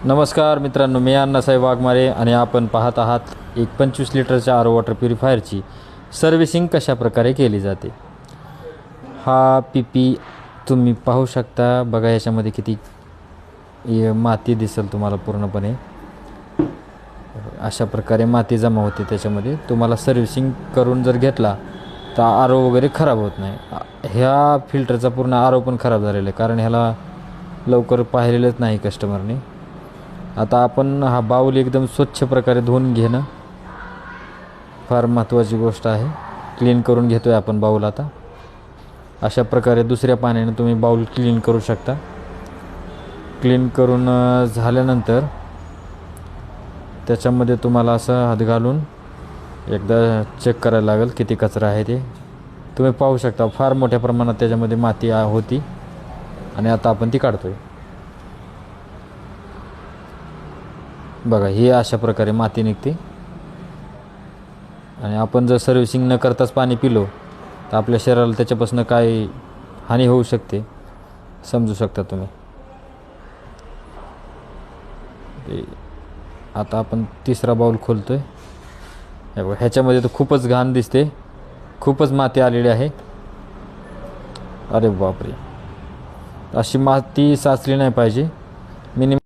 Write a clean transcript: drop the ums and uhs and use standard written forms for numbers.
नमस्कार मित्रांनो, मी अण्णासाहेब वाघमारे आणि आपण पाहत आहात एक 25 लिटरच्या आर ओ वॉटर प्युरिफायरची सर्व्हिसिंग कशा प्रकारे केली जाते। हा पी तुम्ही पाहू शकता। बघा याच्यामध्ये किती माती दिसेल तुम्हाला पूर्णपणे। अशा प्रकारे माती जमा होते त्याच्यामध्ये। तुम्हाला सर्व्हिसिंग करून जर घेतला तर आर ओ वगैरे खराब होत नाही। ह्या फिल्टरचा पूर्ण आर ओ पण खराब झालेला आहे, कारण ह्याला लवकर पाहिलेलंच नाही कस्टमरने। आता आपण हा बाऊल एकदम स्वच्छ प्रकारे धुवून घेणं फार महत्त्वाची गोष्ट आहे। क्लीन करून घेतोय आपण बाऊल। आता अशा प्रकारे दुसऱ्या पाण्याने तुम्ही बाऊल क्लीन करू शकता। क्लीन करून झाल्यानंतर त्याच्यामध्ये तुम्हाला असं हात घालून एकदा चेक करायला लागेल किती कचरा आहे ते। तुम्ही पाहू शकता फार मोठ्या प्रमाणात त्याच्यामध्ये माती होती आणि आता आपण ती काढतोय। बघा ही अशा प्रकारे माती निघते आणि आपण जर सर्व्हिसिंग न करताच पाणी पिलो तर आपल्या शरीराला त्याच्यापासून काय हानी होऊ शकते समजू शकता तुम्ही। आता आपण तिसरा बाउल खोलतोय। ह्याच्यामध्ये तर खूपच घाण दिसते, खूपच माती आलेली आहे। अरे बापरे, अशी माती साचली नाही पाहिजे। मिनिमम